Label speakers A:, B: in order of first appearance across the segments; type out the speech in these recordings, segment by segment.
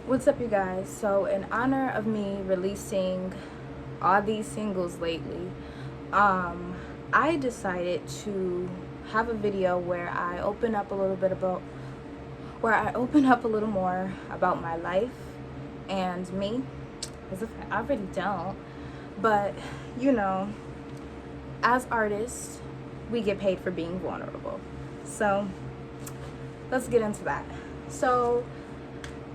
A: What's up, you guys? So in honor of me releasing all these singles lately, I decided to have a video where I open up a little bit about where I open up a little more about my life and me, as if I already don't. But you know, as artists, we get paid for being vulnerable. So let's get into that. So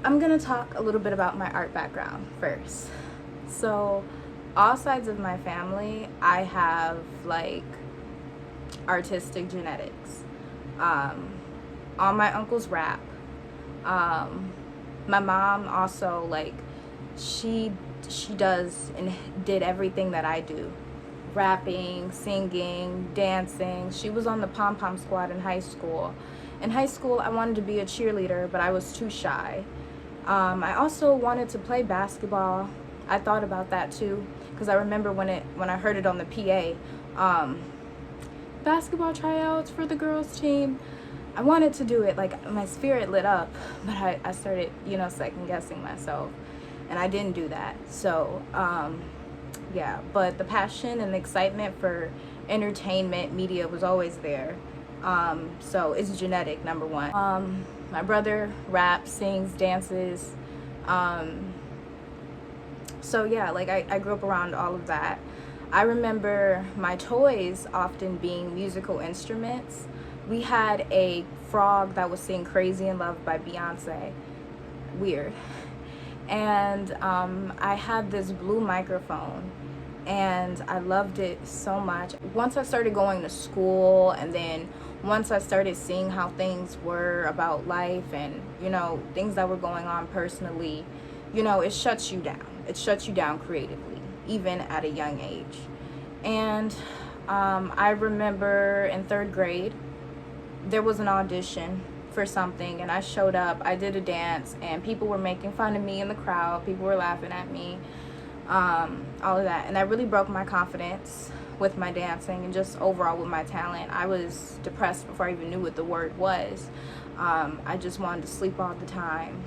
A: I'm gonna talk a little bit about my art background first. So all sides of my family, I have like artistic genetics. All my uncles rap. My mom also, like, she does and did everything that I do: rapping, singing, dancing. She was on the pom pom squad in high school. In high school, I wanted to be a cheerleader, but I was too shy. I also wanted to play basketball. I thought about that too, because I remember when I heard it on the PA, basketball tryouts for the girls team. I wanted to do it. Like, my spirit lit up, but I started, second guessing myself, and I didn't do that. So yeah, but the passion and the excitement for entertainment media was always there. So it's genetic, number one. My brother raps, sings, dances. So yeah, like I grew up around all of that. I remember my toys often being musical instruments. We had a frog that was singing Crazy in Love by Beyonce. Weird. And I had this blue microphone, and I loved it so much. Once I started going to school, and then once I started seeing how things were about life and, things that were going on personally, it shuts you down. It shuts you down creatively, even at a young age. And I remember in third grade, there was an audition for something, and I showed up. I did a dance, and people were making fun of me in the crowd. People were laughing at me, all of that. And that really broke my confidence with my dancing and just overall with my talent. I was depressed before I even knew what the word was. I just wanted to sleep all the time,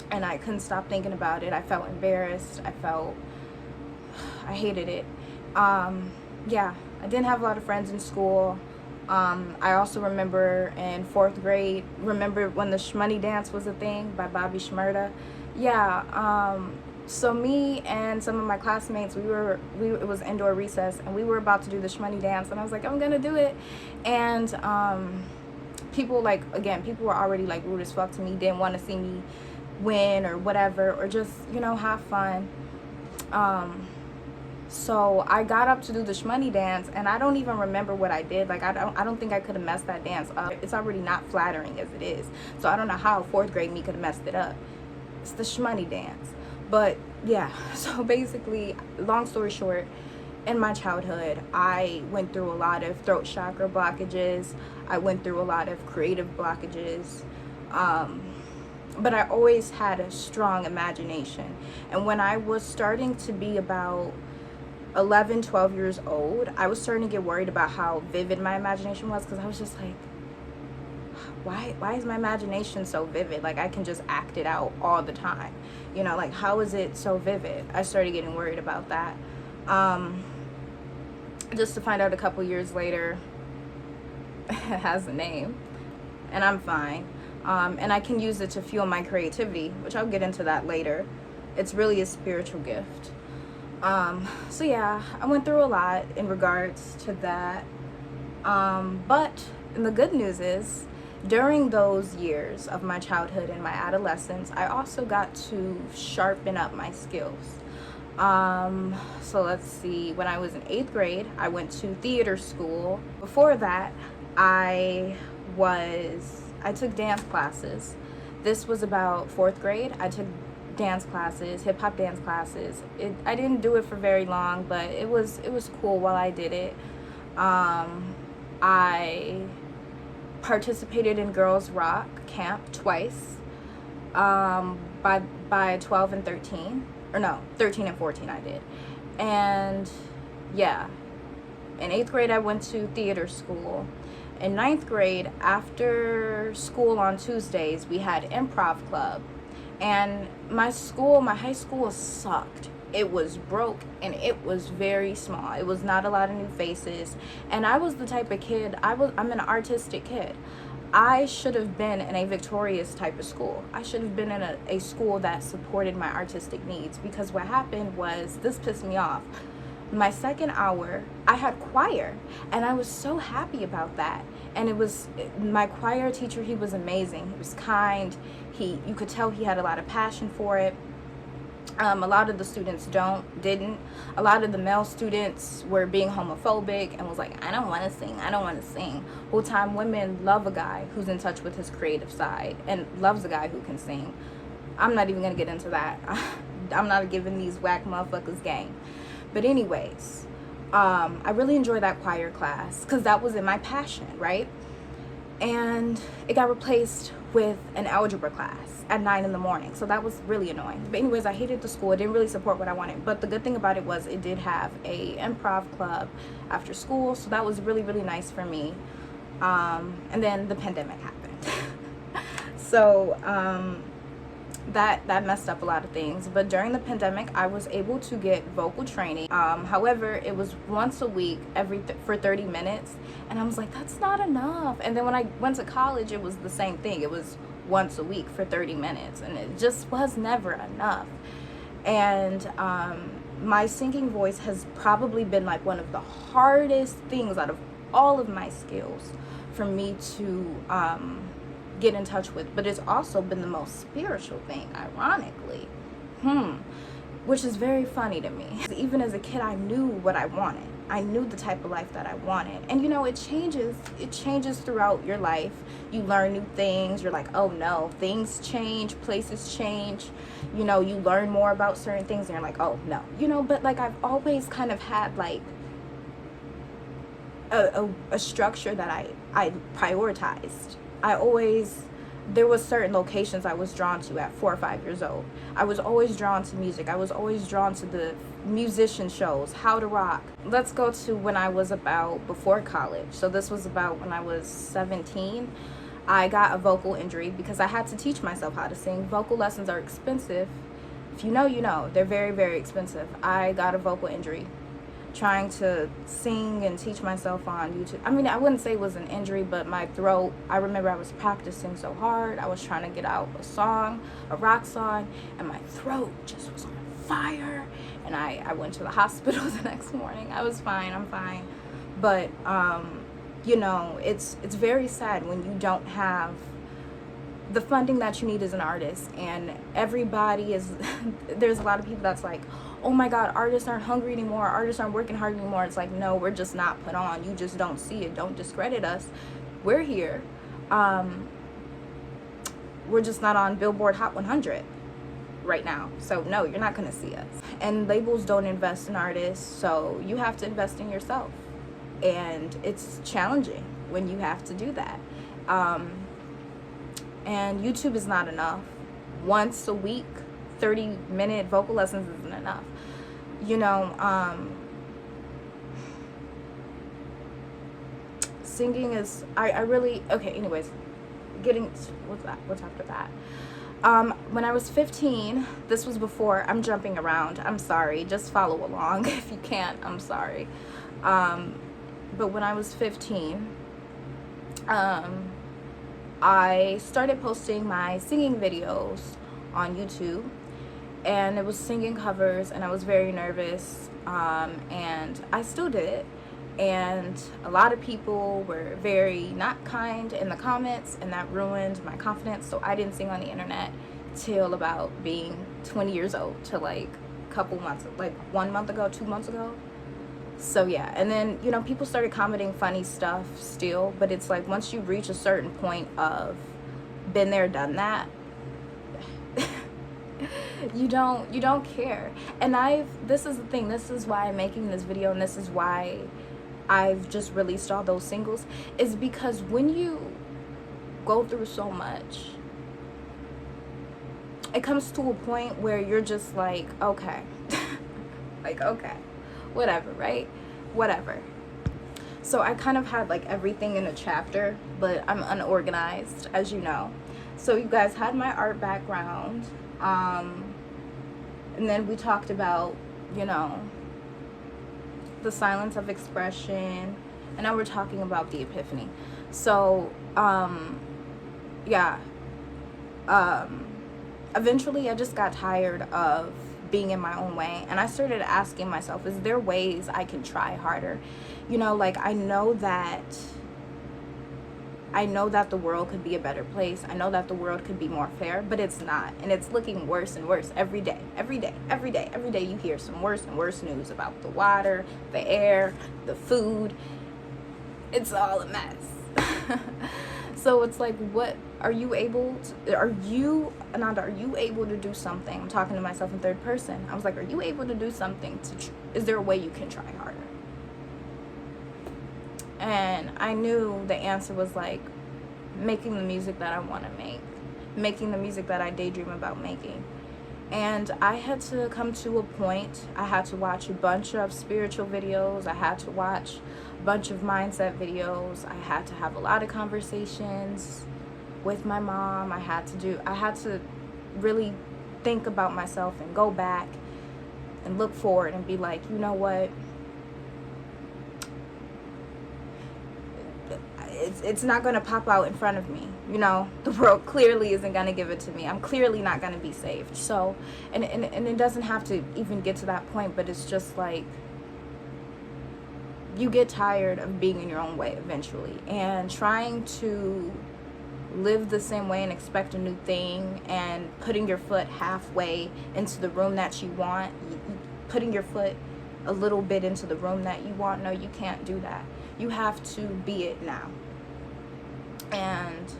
A: and I couldn't stop thinking about it. I felt embarrassed. I hated it. Yeah, I didn't have a lot of friends in school. I also remember in fourth grade, remember when the Shmoney Dance was a thing by Bobby Shmurda? Yeah, so me and some of my classmates, it was indoor recess, and we were about to do the Shmoney Dance, and I was like, I'm gonna do it. And people were already like rude as fuck to me, didn't want to see me win or whatever, or just, have fun. So I got up to do the Shmoney Dance, and I don't even remember what I did. Like, I don't think I could have messed that dance up. It's already not flattering as it is. So I don't know how fourth grade me could have messed it up. It's the Shmoney Dance. But yeah, so basically, long story short, in my childhood, I went through a lot of throat chakra blockages. I went through a lot of creative blockages. But I always had a strong imagination. And when I was starting to be about 11, 12 years old, I was starting to get worried about how vivid my imagination was, because I was just like, why is my imagination so vivid? Like, I can just act it out all the time. Like, how is it so vivid? I started getting worried about that. Just to find out a couple years later, it has a name, and I'm fine. And I can use it to fuel my creativity, which I'll get into that later. It's really a spiritual gift. So yeah, I went through a lot in regards to that. But the good news is, during those years of my childhood and my adolescence, I also got to sharpen up my skills. So let's see, when I was in 8th grade, I went to theater school. Before that, I took dance classes. This was about 4th grade. I took dance classes, hip-hop dance classes. I didn't do it for very long, but it was cool while I did it. I participated in Girls Rock Camp twice, by 12 and 13, or no, 13 and 14 I did. And yeah, in 8th grade I went to theater school. In 9th grade, after school on Tuesdays, we had improv club. And my high school sucked. It was broke and it was very small. It was not a lot of new faces. And I was the type of kid, I'm an artistic kid. I should have been in a Victorious type of school. I should have been in a school that supported my artistic needs, because what happened was, this pissed me off. My second hour, I had choir, and I was so happy about that. And it was my choir teacher, he was amazing. He was kind. You could tell he had a lot of passion for it. A lot of the students didn't. A lot of the male students were being homophobic and was like, I don't want to sing, I don't want to sing. Whole time women love a guy who's in touch with his creative side and loves a guy who can sing. I'm not even going to get into that. I'm not giving these whack motherfuckers game. But anyways, I really enjoyed that choir class because that was in my passion, right? And it got replaced with an algebra class at 9 in the morning, so that was really annoying. But anyways, I hated the school. It didn't really support what I wanted, but the good thing about it was it did have a improv club after school, so that was really, really nice for me. And then the pandemic happened. So that messed up a lot of things. But during the pandemic, I was able to get vocal training. However, it was once a week, for 30 minutes, and I was like, that's not enough. And then when I went to college, it was the same thing. It was once a week for 30 minutes, and it just was never enough. And my singing voice has probably been like one of the hardest things out of all of my skills for me to get in touch with, but it's also been the most spiritual thing, ironically, which is very funny to me. Even as a kid, I knew what I wanted. I knew the type of life that I wanted. And you know, it changes throughout your life. You learn new things. You're like, oh no, things change, places change. You know, you learn more about certain things and you're like, oh no. You know, but like I've always kind of had like a structure that I prioritized. There was certain locations I was drawn to at 4 or 5 years old. I was always drawn to music. I was always drawn to the musician shows, How to Rock. Let's go to when I was before college. So this was about when I was 17. I got a vocal injury because I had to teach myself how to sing. Vocal lessons are expensive. If you know, you know. They're very, very expensive. I got a vocal injury trying to sing and teach myself on YouTube. I mean, I wouldn't say it was an injury, but my throat, I remember I was practicing so hard. I was trying to get out a rock song, and my throat just was on fire. And I went to the hospital the next morning. I was fine, I'm fine. But, you know, it's very sad when you don't have the funding that you need as an artist, and everybody is, there's a lot of people that's like, oh my God, artists aren't hungry anymore, artists aren't working hard anymore. It's like, no, we're just not put on. You just don't see it. Don't discredit us. We're here. We're just not on Billboard Hot 100 right now. So no, you're not gonna see us. And labels don't invest in artists, so you have to invest in yourself. And it's challenging when you have to do that. And YouTube is not enough. Once a week, 30-minute vocal lessons isn't enough. You know, singing is, I really, okay, anyways, what's after that? When I was 15, this was before, I'm jumping around, I'm sorry, just follow along. If you can't, I'm sorry. But when I was 15, I started posting my singing videos on YouTube, and it was singing covers, and I was very nervous, and I still did it, and a lot of people were very not kind in the comments, and that ruined my confidence. So I didn't sing on the internet till about being 20 years old, to like a couple months, like 1 month ago, 2 months ago. So yeah, and then, you know, people started commenting funny stuff still, but it's like once you reach a certain point of been there, done that, you don't care. And this is the thing, this is why I'm making this video, and this is why I've just released all those singles, is because when you go through so much, it comes to a point where you're just like, okay, like, okay, whatever, right? Whatever. So I kind of had like everything in a chapter, but I'm unorganized, as you know. So you guys had my art background, and then we talked about, you know, the silence of expression, and now we're talking about the epiphany. So yeah, eventually I just got tired of being in my own way, and I started asking myself, is there ways I can try harder? You know, like, I know that the world could be a better place. I know that the world could be more fair, but it's not. And it's looking worse and worse every day. Every day, every day, every day you hear some worse and worse news about the water, the air, the food. It's all a mess. So it's like, what are you able to, Ananda, are you able to do something? I'm talking to myself in third person. I was like, are you able to do something is there a way you can try harder? And I knew the answer was like making the music that I want to make, making the music that I daydream about making. And I had to come to a point. I had to watch a bunch of spiritual videos. I had to watch a bunch of mindset videos. I had to have a lot of conversations with my mom. I had to really think about myself and go back and look forward and be like, you know what? It's not going to pop out in front of me. You know, the world clearly isn't going to give it to me. I'm clearly not going to be saved. So, and it doesn't have to even get to that point, but it's just like, you get tired of being in your own way eventually, and trying to live the same way and expect a new thing, and putting your foot halfway into the room that you want, putting your foot a little bit into the room that you want. No, you can't do that. You have to be it now. And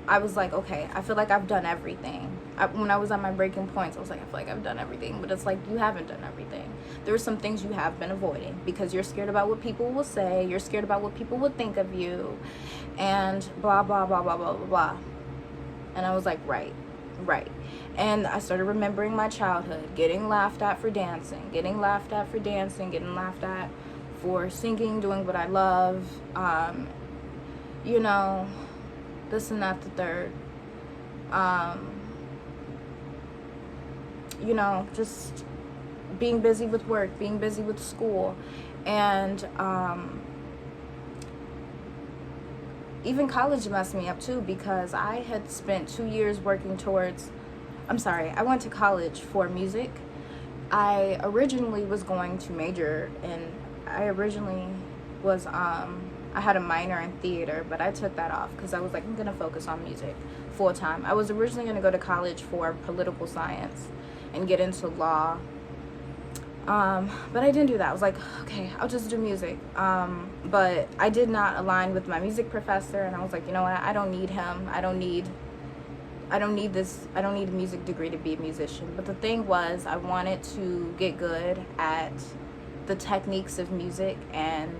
A: I was like, okay, I feel like I've done everything. When I was at my breaking points, I was like, I feel like I've done everything. But it's like, you haven't done everything. There are some things you have been avoiding because you're scared about what people will say. You're scared about what people will think of you. And blah, blah, blah, blah, blah, blah, blah. And I was like, right. And I started remembering my childhood, getting laughed at for dancing, getting laughed at for singing, doing what I love, you know, this and that, the third, you know, just being busy with work, being busy with school, and even college messed me up too, because I had spent 2 years working towards, I went to college for music. I originally was going to major in, I had a minor in theater, but I took that off because I was like, I'm going to focus on music full time. I was originally going to go to college for political science and get into law. But I didn't do that. I was like, okay, I'll just do music. But I did not align with my music professor, and I was like, you know what? I don't need him. I don't need a music degree to be a musician. But the thing was, I wanted to get good at the techniques of music and,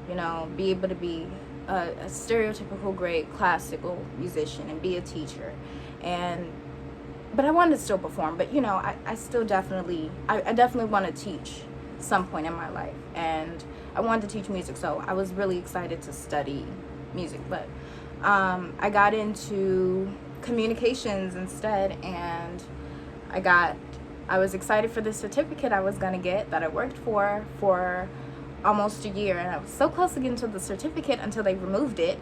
A: you know, be able to be a stereotypical great classical musician and be a teacher. But I wanted to still perform. But, you know, I definitely want to teach some point in my life. And I wanted to teach music, so I was really excited to study music. But I got into communications instead, and I was excited for the certificate I was going to get that I worked for almost a year, and I was so close to getting to the certificate until they removed it.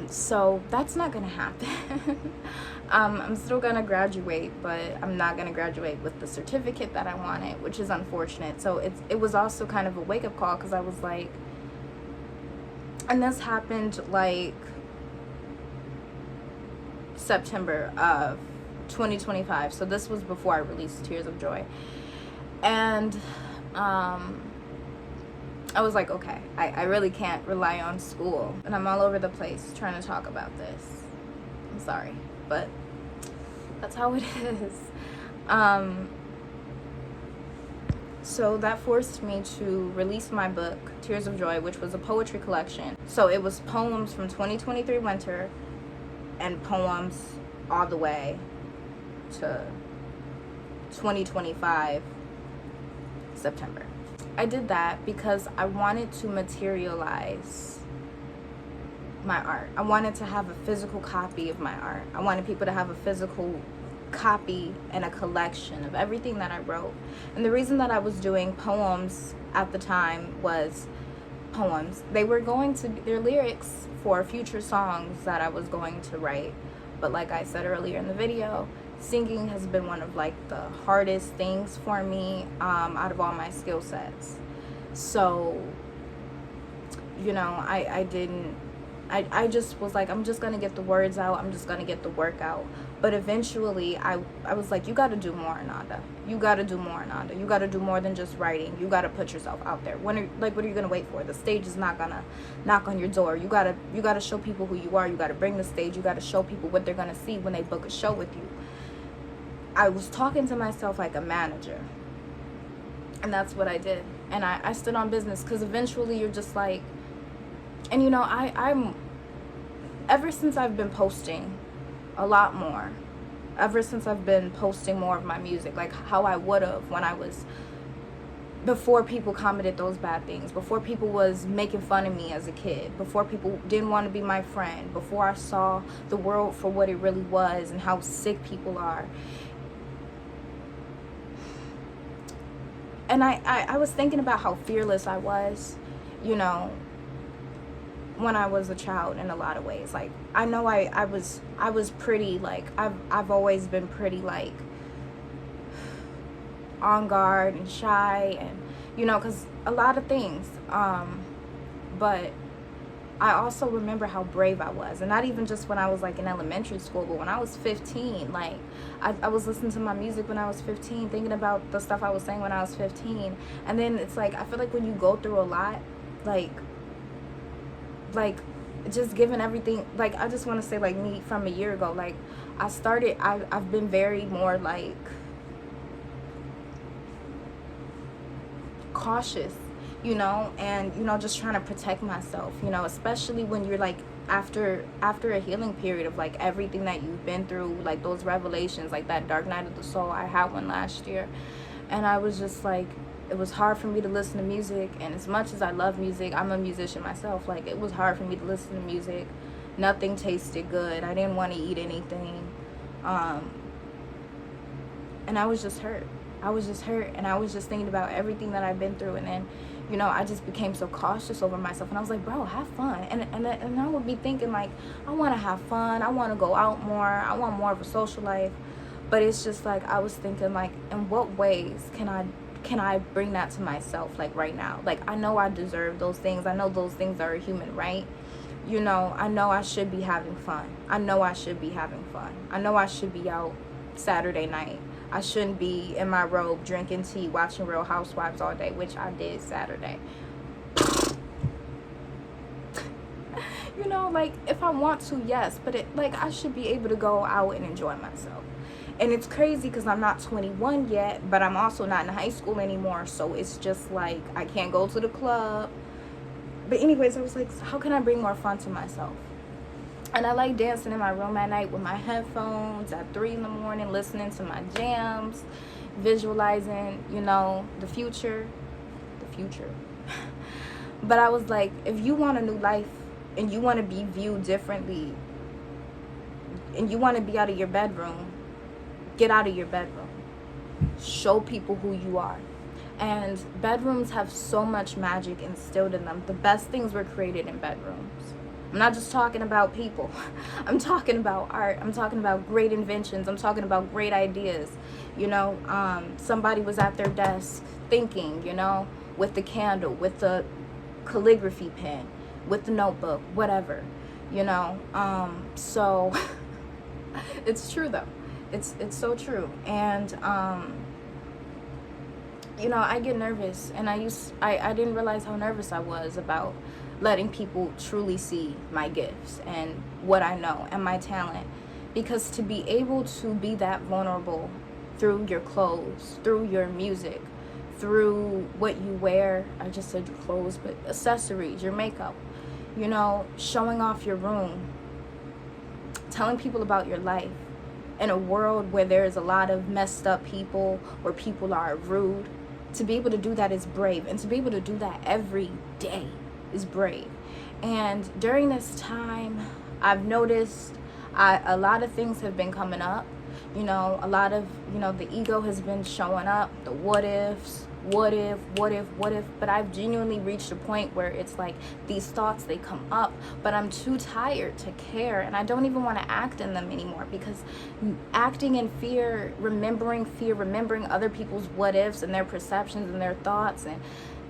A: So that's not going to happen. I'm still going to graduate, but I'm not going to graduate with the certificate that I wanted, which is unfortunate. So it was also kind of a wake-up call, because I was like, and this happened like September of 2025. So this was before I released Tears of Joy. And I was like, okay, I really can't rely on school. And I'm all over the place trying to talk about this. I'm sorry, but that's how it is. So that forced me to release my book, Tears of Joy, which was a poetry collection. So it was poems from 2023 winter and poems all the way to 2025 September. I did that because I wanted to materialize my art. I wanted to have a physical copy of my art. I wanted people to have a physical copy and a collection of everything that I wrote. And the reason that I was doing poems at the time was poems. They were going to be their lyrics for future songs that I was going to write. But like I said earlier in the video, singing has been one of like the hardest things for me out of all my skill sets. So, you know, I just was like, I'm just gonna get the words out, I'm just gonna get the work out. But eventually I was like, you gotta do more, Ananda. You gotta do more, Ananda. You gotta do more than just writing. You gotta put yourself out there. What are you gonna wait for? The stage is not gonna knock on your door. You gotta show people who you are. You gotta bring the stage. You gotta show people what they're gonna see when they book a show with you. I was talking to myself like a manager. And that's what I did. And I stood on business, because eventually you're just like, and you know, I'm ever since I've been posting a lot more, ever since I've been posting more of my music, like how I would have when I was, before people commented those bad things, before people was making fun of me as a kid, before people didn't want to be my friend, before I saw the world for what it really was and how sick people are. And I was thinking about how fearless I was, you know, when I was a child in a lot of ways. Like, I know I was pretty, like, I've always been pretty, like, on guard and shy, and, you know, because a lot of things. But I also remember how brave I was. And not even just when I was, like, in elementary school, but when I was 15, like, I was listening to my music when I was 15, thinking about the stuff I was saying when I was 15. And then it's like, I feel like when you go through a lot, like just giving everything, like, I just want to say, like, me from a year ago, like, I've been very more, like, cautious, you know, and, you know, just trying to protect myself, you know, especially when you're, like, after a healing period of, like, everything that you've been through, like, those revelations, like that dark night of the soul. I had one last year, and I was just, like, it was hard for me to listen to music. And as much as I love music, I'm a musician myself, like, it was hard for me to listen to music. Nothing tasted good. I didn't want to eat anything. And I was just hurt. I was just hurt, and I was just thinking about everything that I've been through. And then, you know, I just became so cautious over myself, and I was like, bro, have fun. And I would be thinking, like, I want to have fun, I want to go out more, I want more of a social life. But it's just like, I was thinking, like, in what ways can I bring that to myself, like, right now? Like, I know I deserve those things. I know those things are a human right. You know, I know I should be having fun. I know I should be having fun. I know I should be out Saturday night. I shouldn't be in my robe drinking tea, watching Real Housewives all day, which I did Saturday. You know, like, if I want to, yes, but I should be able to go out and enjoy myself. And it's crazy because I'm not 21 yet, but I'm also not in high school anymore, so it's just like, I can't go to the club. But anyways, I was like, how can I bring more fun to myself? And I like dancing in my room at night with my headphones at 3 in the morning, listening to my jams, visualizing, you know, the future. But I was like, if you want a new life and you want to be viewed differently and you want to be out of your bedroom, get out of your bedroom. Show people who you are. And bedrooms have so much magic instilled in them. The best things were created in bedrooms. I'm not just talking about people. I'm talking about art. I'm talking about great inventions. I'm talking about great ideas. You know, somebody was at their desk thinking, you know, with the candle, with the calligraphy pen, with the notebook, whatever, you know. So it's true though. It's so true. And you know, I get nervous, and I didn't realize how nervous I was about letting people truly see my gifts and what I know and my talent. Because to be able to be that vulnerable through your clothes, through your music, through what you wear, I just said your clothes, but accessories, your makeup, you know, showing off your room, telling people about your life in a world where there is a lot of messed up people, where people are rude. To be able to do that is brave, and to be able to do that every day is brave. And during this time, I've noticed a lot of things have been coming up. A lot of, the ego has been showing up, the what ifs, what if, what if, what if. But I've genuinely reached a point where it's like these thoughts, they come up, but I'm too tired to care. And I don't even want to act in them anymore, because acting in fear, remembering other people's what ifs and their perceptions and their thoughts and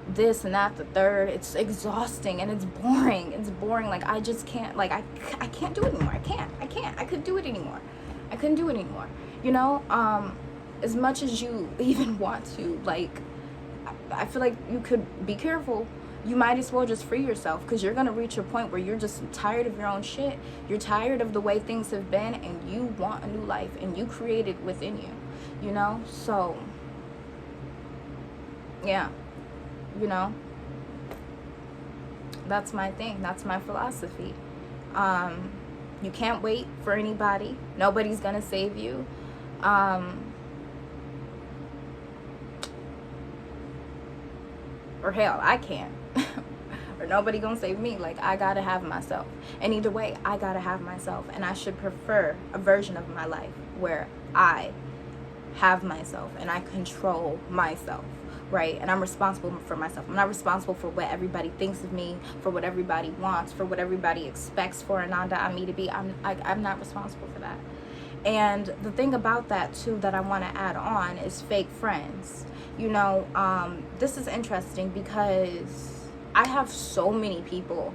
A: this and that, the third, it's exhausting and it's boring. Like, I just can't, like, I can't do it anymore. I couldn't do it anymore. As much as you even want to, like, I feel like you could be careful. You might as well just free yourself, because you're going to reach a point where you're just tired of your own shit. You're tired of the way things have been, and you want a new life, and you create it within you, So, yeah. That's my thing. That's my philosophy. You can't wait for anybody. Nobody's gonna save you. Or hell, I can't. Or nobody gonna save me. Like, I gotta have myself. And either way, I gotta have myself. And I should prefer a version of my life where I have myself and I control myself, right? And I'm responsible for myself. I'm not responsible for what everybody thinks of me, for what everybody wants, for what everybody expects for Ananda Ami to be. I'm not responsible for that. And the thing about that too that I want to add on is fake friends. This is interesting because I have so many people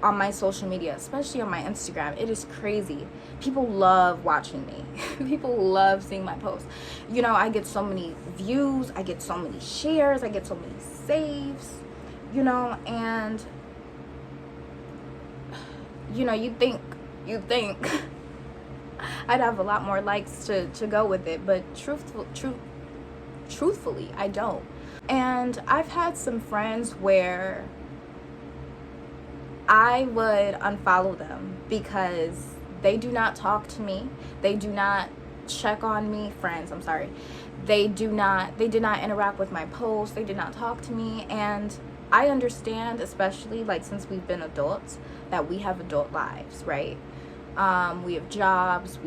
A: on my social media, especially on my Instagram. It is crazy. People love watching me. People love seeing my posts. I get so many views, I get so many shares, I get so many saves, and you'd think I'd have a lot more likes to go with it, but truthfully, I don't. And I've had some friends where I would unfollow them because they do not talk to me. They do not check on me. Friends, I'm sorry. They did not interact with my posts. They did not talk to me. And I understand, especially like since we've been adults, that we have adult lives, right? We have jobs,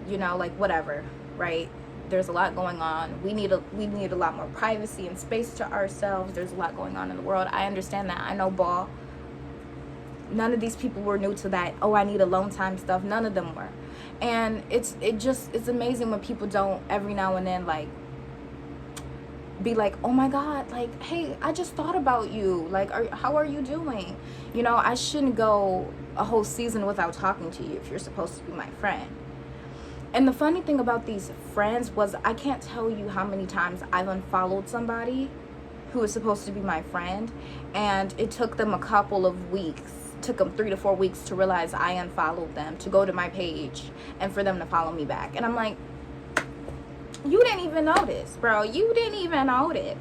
A: like whatever, right? There's a lot going on. We need a lot more privacy and space to ourselves. There's a lot going on in the world. I understand that. I know ball. None of these people were new to that. Oh, I need alone time stuff. None of them were. And it's amazing when people don't every now and then like be like, oh my God, like, hey, I just thought about you. Like, how are you doing? I shouldn't go a whole season without talking to you if you're supposed to be my friend. And the funny thing about these friends was I can't tell you how many times I've unfollowed somebody who was supposed to be my friend, and it took them a couple of weeks. Took them 3 to 4 weeks to realize I unfollowed them, to go to my page and for them to follow me back. And I'm like, you didn't even notice, bro. You didn't even notice.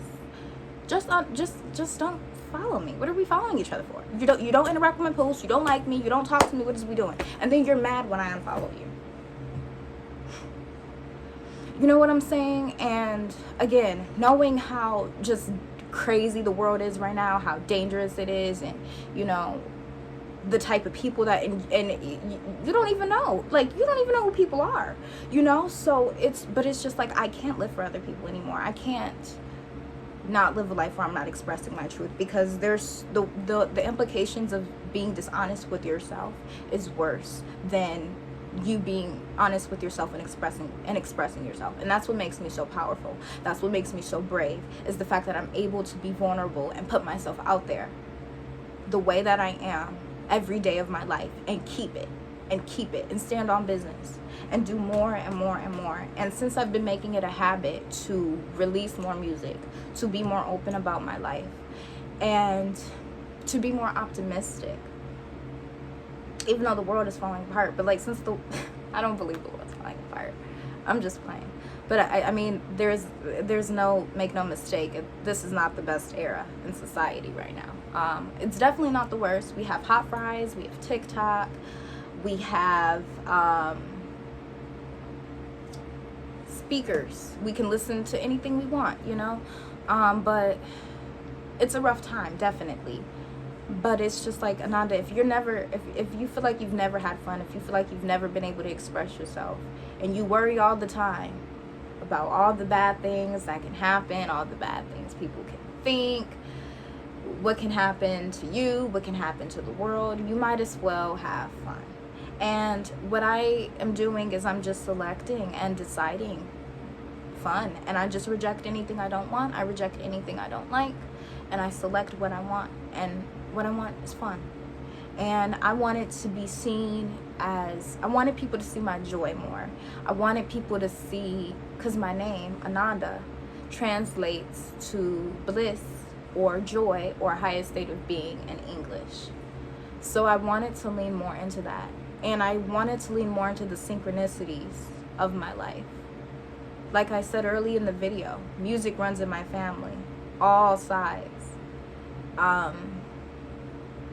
A: Just don't follow me. What are we following each other for? You don't interact with my posts. You don't like me. You don't talk to me. What is we doing? And then you're mad when I unfollow you. You know what I'm saying? And again, knowing how just crazy the world is right now, how dangerous it is, and the type of people that and you don't even know, like, you don't even know who people are, so it's just like I can't live for other people anymore. I can't not live a life where I'm not expressing my truth, because there's the implications of being dishonest with yourself is worse than you being honest with yourself and expressing yourself. And that's what makes me so powerful. That's what makes me so brave, is the fact that I'm able to be vulnerable and put myself out there the way that I am every day of my life, and keep it and stand on business and do more and more and more. And since I've been making it a habit to release more music, to be more open about my life, and to be more optimistic, even though the world is falling apart. But like, I don't believe the world's falling apart. I'm just playing. But I mean, there's make no mistake, this is not the best era in society right now. It's definitely not the worst. We have hot fries, we have TikTok, we have speakers. We can listen to anything we want, but it's a rough time, definitely. But it's just like, Ananda, if you're never, if you feel like you've never had fun, if you feel like you've never been able to express yourself, and you worry all the time about all the bad things that can happen, all the bad things people can think, what can happen to you, what can happen to the world, you might as well have fun. And what I am doing is I'm just selecting and deciding fun, and I just reject anything I don't want, I reject anything I don't like, and I select what I want, and what I want is fun. And I wanted to be seen as, I wanted people to see my joy more. I wanted people to see, because my name, Ananda, translates to bliss or joy or highest state of being in English. So I wanted to lean more into that. And I wanted to lean more into the synchronicities of my life. Like I said early in the video, music runs in my family, all sides.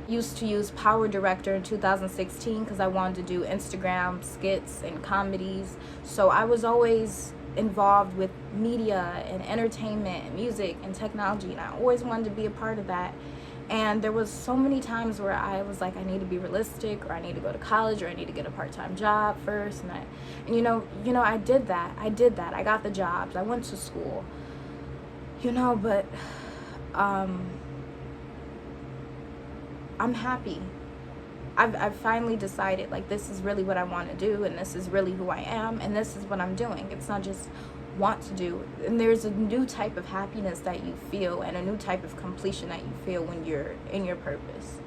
A: Used to use Power Director in 2016 because I wanted to do Instagram skits and comedies. So I was always involved with media and entertainment and music and technology, and I always wanted to be a part of that. And there was so many times where I was like, I need to be realistic, or I need to go to college, or I need to get a part-time job first. And you know, I did that. I got the jobs. I went to school. But I'm happy. I've finally decided, like, this is really what I want to do, and this is really who I am, and this is what I'm doing. It's not just want to do. And there's a new type of happiness that you feel, and a new type of completion that you feel when you're in your purpose.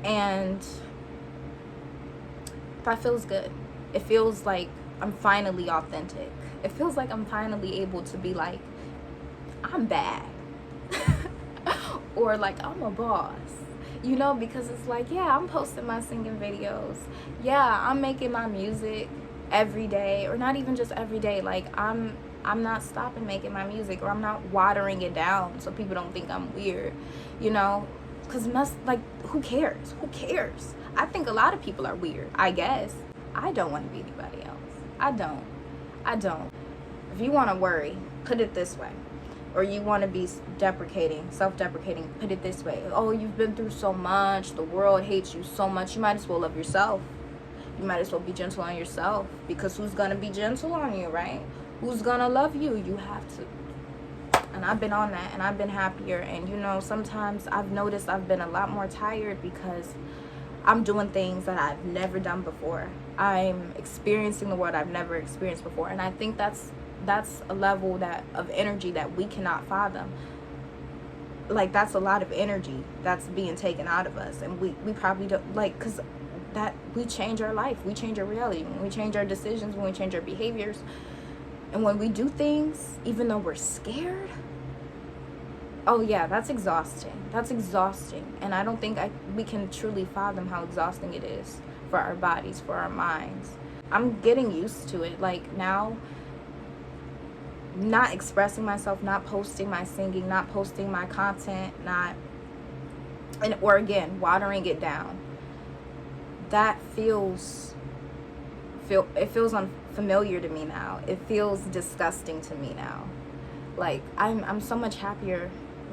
A: And that feels good. It feels like I'm finally authentic. It feels like I'm finally able to be like, I'm bad. Or like, I'm a boss. Because it's like, yeah, I'm posting my singing videos. Yeah, I'm making my music every day, or not even just every day. Like, I'm not stopping making my music, or I'm not watering it down so people don't think I'm weird, because who cares? I think a lot of people are weird, I guess. I don't want to be anybody else. I don't. If you want to worry, put it this way. Or you want to be self-deprecating, put it this way. Oh, you've been through so much. The world hates you so much. You might as well love yourself. You might as well be gentle on yourself. Because who's going to be gentle on you, right? Who's going to love you? You have to. And I've been on that, and I've been happier. And, sometimes I've noticed I've been a lot more tired because I'm doing things that I've never done before. I'm experiencing the world I've never experienced before. And I think that's a level of energy that we cannot fathom. Like, that's a lot of energy that's being taken out of us, and we probably don't, because that we change our life, we change our reality, when we change our decisions, when we change our behaviors, and when we do things even though we're scared. Oh yeah, that's exhausting. And I don't think we can truly fathom how exhausting it is for our bodies, for our minds. I'm getting used to it. Like, now, not expressing myself, not posting my singing, not posting my content, or again, watering it down. That feels unfamiliar to me now. It feels disgusting to me now. Like, I'm so much happier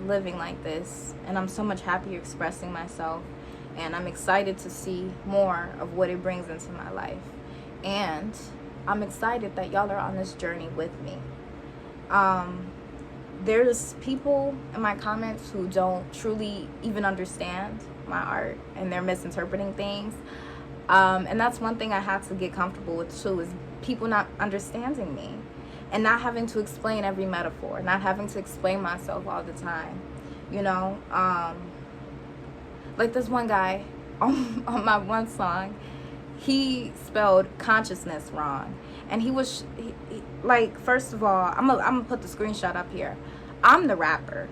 A: living like this, and I'm so much happier expressing myself, and I'm excited to see more of what it brings into my life. And I'm excited that y'all are on this journey with me. There's people in my comments who don't truly even understand my art, and they're misinterpreting things. And that's one thing I have to get comfortable with too, is people not understanding me and not having to explain every metaphor, not having to explain myself all the time. Like this one guy on my one song, he spelled consciousness wrong. And he like, first of all, I'm gonna put the screenshot up here. I'm the rapper,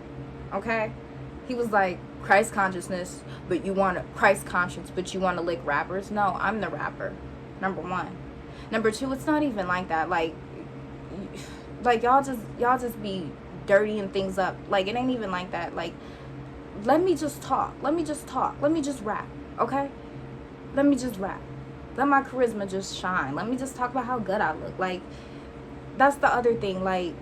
A: okay? He was like, Christ consciousness, but you want Christ conscience, but you want to lick rappers? No, I'm the rapper, number one. Number two, it's not even like that. Like y'all just be dirtying things up. Like, it ain't even like that. Like, let me just talk. Let me just rap, okay? Let me just rap. Let my charisma just shine. Let me just talk about how good I look. Like, that's the other thing. Like,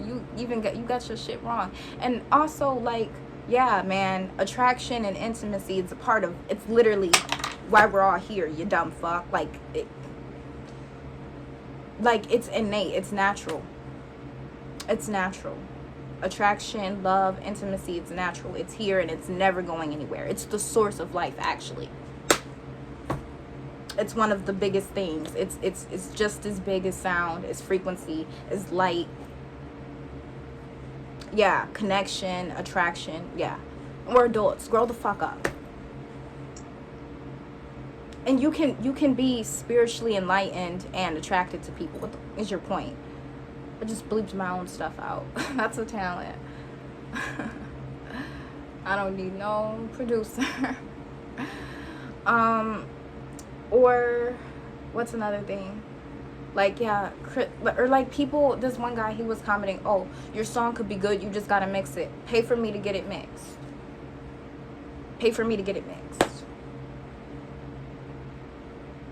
A: You got your shit wrong. And also, like, yeah, man, attraction and intimacy is a part of, it's literally why we're all here, you dumb fuck. Like it's innate, it's natural. It's natural. Attraction, love, intimacy, it's natural. It's here and it's never going anywhere. It's the source of life, actually. It's one of the biggest things. It's just as big as sound, as frequency, as light. Yeah, connection, attraction, yeah. We're adults. Grow the fuck up. And you can be spiritually enlightened and attracted to people. What is your point? I just bleeped my own stuff out. That's a talent. I don't need no producer. Or what's another thing? Like, yeah, or like people, this one guy, he was commenting, oh, your song could be good, you just gotta mix it. Pay for me to get it mixed. Pay for me to get it mixed.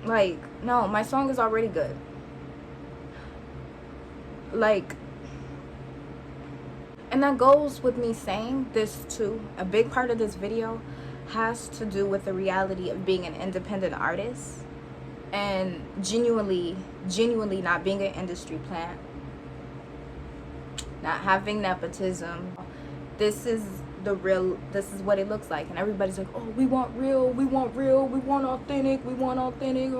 A: Like, no, my song is already good. Like, and that goes with me saying this too. A big part of this video has to do with the reality of being an independent artist and genuinely not being an industry plant, not having nepotism. This is what it looks like. And everybody's like, oh, we want real, we want authentic, we want authentic.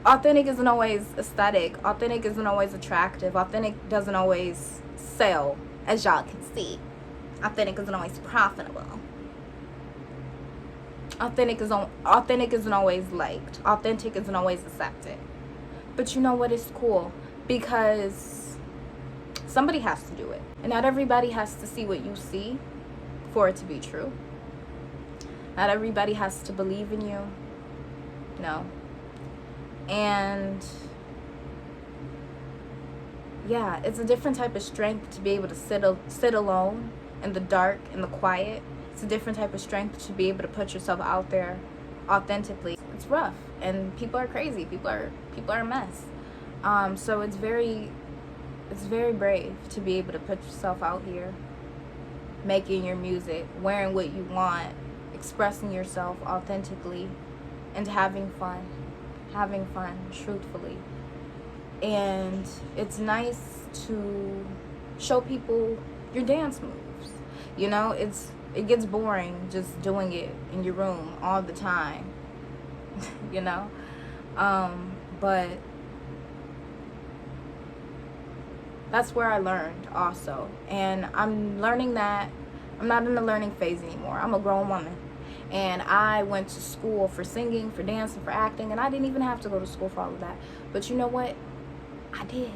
A: Authentic isn't always aesthetic. Authentic isn't always attractive. Authentic doesn't always sell, as y'all can see. Authentic isn't always profitable. Authentic isn't always liked. Authentic isn't always accepted. But you know what? It's cool because somebody has to do it. And not everybody has to see what you see for it to be true. Not everybody has to believe in you. No. And yeah, it's a different type of strength to be able to sit alone in the dark, in the quiet. It's a different type of strength to be able to put yourself out there authentically. It's rough, and people are crazy. People are a mess. So it's very brave to be able to put yourself out here, making your music, wearing what you want, expressing yourself authentically, and having fun, truthfully. And it's nice to show people your dance moves. You know, it gets boring just doing it in your room all the time. You know? But that's where I learned also. And I'm learning that I'm not in the learning phase anymore. I'm a grown woman. And I went to school for singing, for dancing, for acting, and I didn't even have to go to school for all of that. But you know what? I did.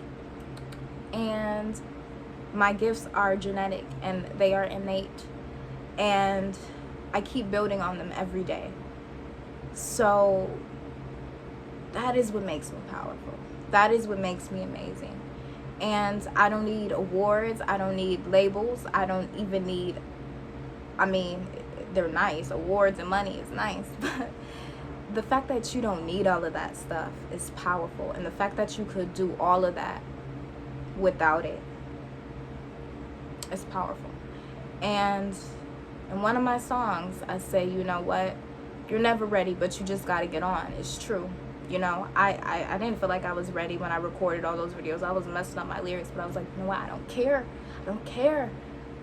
A: And my gifts are genetic and they are innate. And I keep building on them every day. So that is what makes me powerful. That is what makes me amazing. And I don't need awards. I don't need labels. I don't even need, I mean, they're nice. Awards and money is nice. But the fact that you don't need all of that stuff is powerful. And the fact that you could do all of that without it is powerful. And in one of my songs, I say, you know what? You're never ready, but you just got to get on. It's true. You know, I didn't feel like I was ready when I recorded all those videos. I was messing up my lyrics, but I was like, you know what? I don't care. I don't care.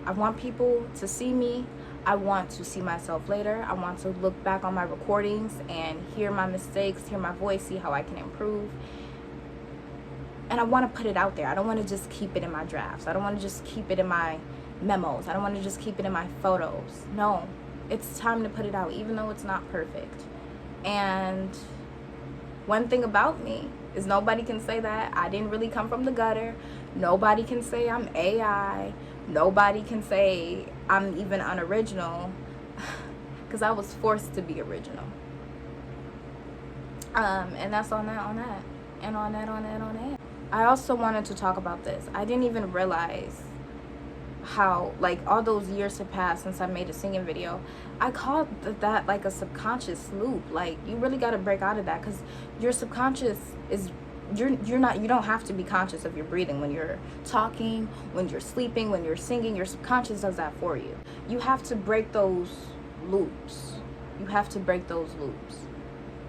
A: I want people to see me. I want to see myself later. I want to look back on my recordings and hear my mistakes, hear my voice, see how I can improve. And I want to put it out there. I don't want to just keep it in my drafts. I don't want to just keep it in my memos. I don't want to just keep it in my photos. No, it's time to put it out, even though it's not perfect. And one thing about me is nobody can say that I didn't really come from the gutter. Nobody can say I'm AI. Nobody can say I'm even unoriginal, because I was forced to be original. And that's on that, and on that. I also wanted to talk about this. I didn't even realize how, like, all those years have passed since I made a singing video. I called that like a subconscious loop. Like, you really got to break out of that, because your subconscious is you don't have to be conscious of your breathing when you're talking, when you're sleeping, when you're singing. Your subconscious does that for you. You have to break those loops. You have to break those loops.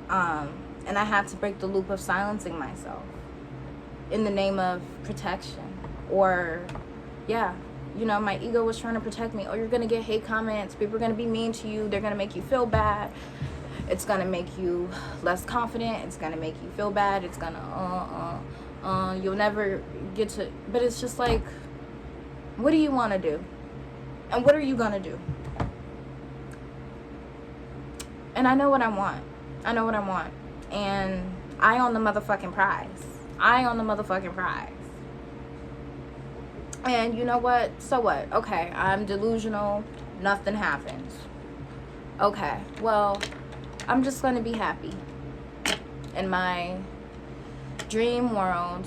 A: And I had to break the loop of silencing myself in the name of protection. Or, yeah, you know, my ego was trying to protect me. Oh, you're gonna get hate comments. People are gonna be mean to you. They're gonna make you feel bad. It's gonna make you less confident. It's gonna make you feel bad. It's gonna, you'll never get to, but it's just like, what do you wanna do? And what are you gonna do? And I know what I want. I know what I want. And I own the motherfucking prize. I own the motherfucking prize. And you know what? So what? Okay, I'm delusional. Nothing happens. Okay, well, I'm just gonna be happy in my dream world.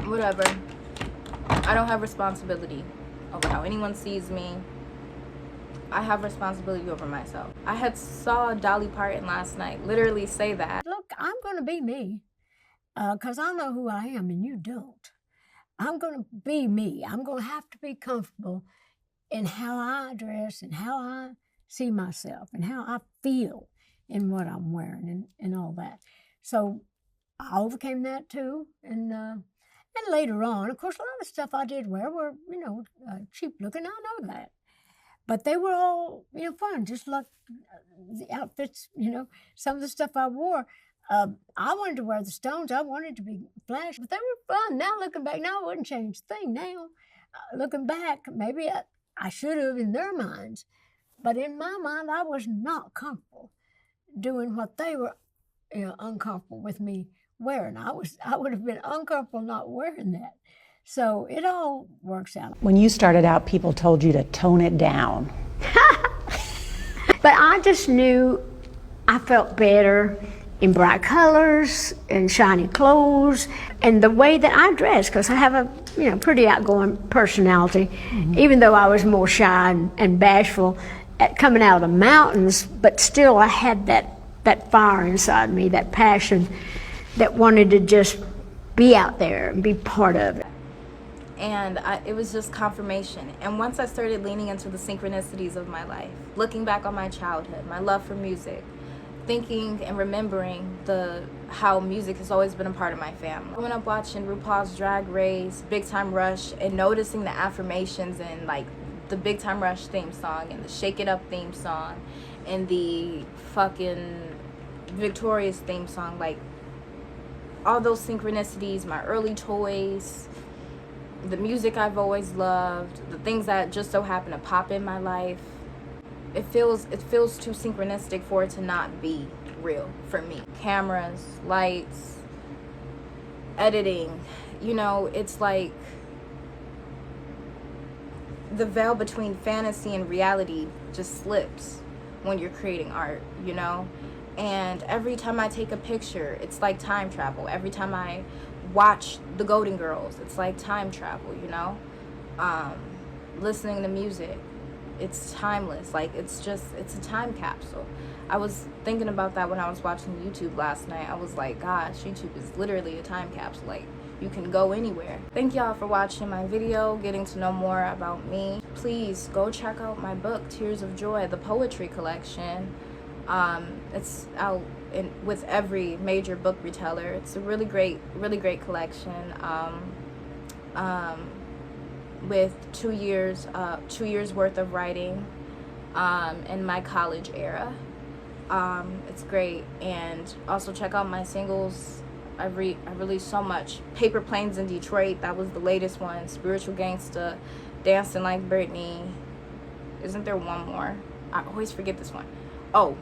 A: Whatever. I don't have responsibility over how anyone sees me. I have responsibility over myself. I had saw Dolly Parton last night literally say that.
B: Look, I'm going to be me because I know who I am and you don't. I'm going to be me. I'm going to have to be comfortable in how I dress and how I see myself and how I feel in what I'm wearing and all that. So I overcame that too. And later on, of course, a lot of stuff I did wear were, cheap looking. I know that. But they were all, fun, just like the outfits, some of the stuff I wore. I wanted to wear the Stones. I wanted to be flashy, but they were fun. Now looking back, now I wouldn't change a thing now. Looking back, maybe I should have in their minds. But in my mind, I was not comfortable doing what they were, uncomfortable with me wearing. I would have been uncomfortable not wearing that. So it all works out.
C: When you started out, people told you to tone it down.
B: But I just knew I felt better in bright colors and shiny clothes and the way that I dress, because I have a pretty outgoing personality, even though I was more shy and bashful at coming out of the mountains, but still I had that fire inside me, that passion that wanted to just be out there and be part of it.
A: And it was just confirmation. And once I started leaning into the synchronicities of my life, looking back on my childhood, my love for music, thinking and remembering how music has always been a part of my family. Growing up watching RuPaul's Drag Race, Big Time Rush, and noticing the affirmations and like the Big Time Rush theme song and the Shake It Up theme song and the fucking Victorious theme song, like all those synchronicities, my early toys, the music I've always loved, the things that just so happen to pop in my life. It feels too synchronistic for it to not be real for me. Cameras, lights, editing, it's like the veil between fantasy and reality just slips when you're creating art, And every time I take a picture, it's like time travel. Every time I watch the Golden Girls, it's like time travel, listening to music, it's timeless. Like it's a time capsule. I was thinking about that when I was watching YouTube last night. I was like, gosh, YouTube is literally a time capsule. Like you can go anywhere. Thank y'all for watching my video, getting to know more about me. Please go check out my book, Tears of Joy, the poetry collection. It's out with every major book retailer. It's a really great collection. With 2 years worth of writing in my college era. It's great. And also check out my singles. I released so much. Paper Planes in Detroit, that was the latest one. Spiritual Gangsta, Dancing Like Britney. Isn't there one more? I always forget this one. Oh,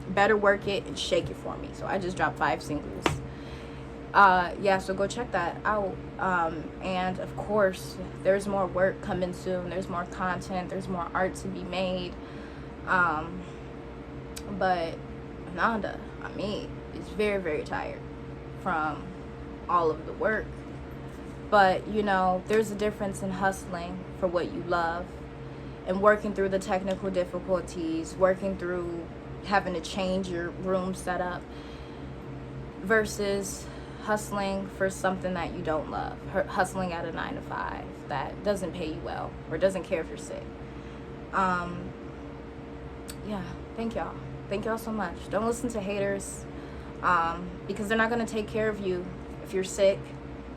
A: Better Work It and Shake It For Me. So I just dropped 5 singles. So go check that out. And of course, there's more work coming soon. There's more content. There's more art to be made. But Ananda, is very, very tired from all of the work. But, there's a difference in hustling for what you love and working through the technical difficulties, working through having to change your room setup versus hustling for something that you don't love, hustling at a 9 to 5 that doesn't pay you well or doesn't care if you're sick. Yeah, thank y'all so much. Don't listen to haters, because they're not going to take care of you if you're sick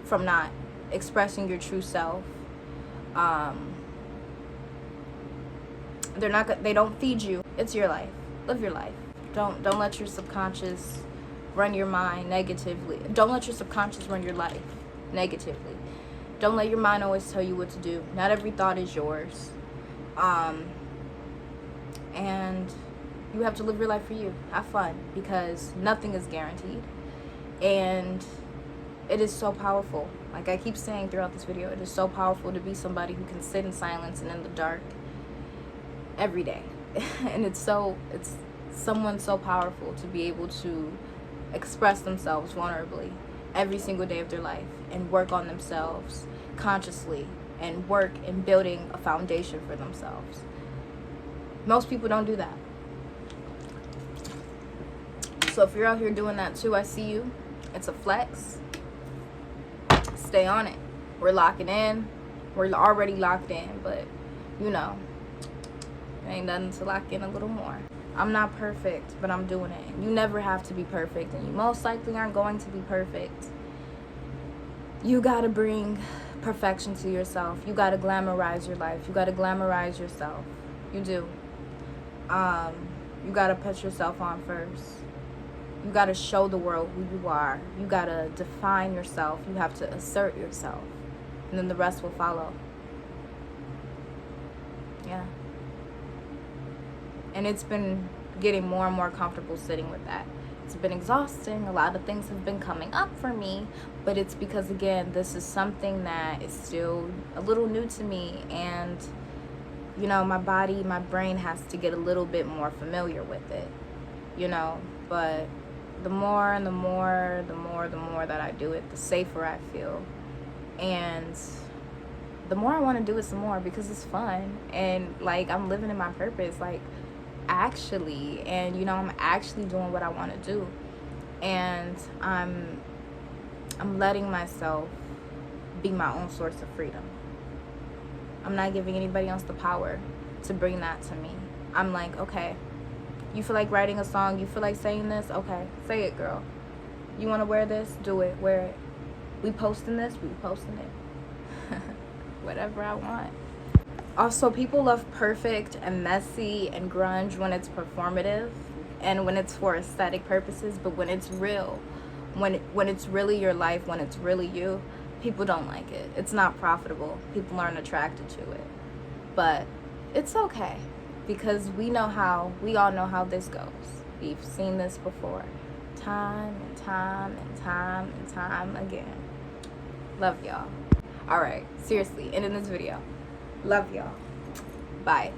A: from not expressing your true self. They don't feed you. It's your life. Live your life. Don't let your subconscious run your mind negatively. Don't let your subconscious run your life negatively. Don't let your mind always tell you what to do. Not every thought is yours. And you have to live your life for you. Have fun, because nothing is guaranteed. And it is so powerful. Like I keep saying throughout this video, it is so powerful to be somebody who can sit in silence and in the dark every day. And it's someone so powerful to be able to express themselves vulnerably every single day of their life and work on themselves consciously and work in building a foundation for themselves. Most people don't do that. So if you're out here doing that too, I see you. It's a flex. Stay on it. We're locking in. We're already locked in, but you know, there ain't nothing to lock in a little more. I'm not perfect, but I'm doing it. You never have to be perfect, and you most likely aren't going to be perfect. You gotta bring perfection to yourself. You gotta glamorize your life. You gotta glamorize yourself. You do. You gotta put yourself on first. You gotta show the world who you are. You gotta define yourself. You have to assert yourself, and then the rest will follow. Yeah. And it's been getting more and more comfortable sitting with that. It's been exhausting. A lot of things have been coming up for me, but it's because, again, this is something that is still a little new to me, and you know, my body, my brain has to get a little bit more familiar with it, you know. But the more and the more that I do it, the safer I feel, and the more I want to do it some more, because it's fun, and like I'm living in my purpose, like actually, and you know, I'm actually doing what I want to do, and I'm letting myself be my own source of freedom. I'm not giving anybody else the power to bring that to me. I'm like, okay, you feel like writing a song, you feel like saying this, okay, say it, girl. You want to wear this, do it, wear it. We posting this, we posting it. Whatever I want. Also, people love perfect and messy and grunge when it's performative and when it's for aesthetic purposes, but when it's real, when it's really your life, when it's really you, people don't like it. It's not profitable. People aren't attracted to it. But it's okay, because we all know how this goes. We've seen this before, time and time and time and time again. Love y'all. All right, seriously, ending this video. Love y'all. Bye.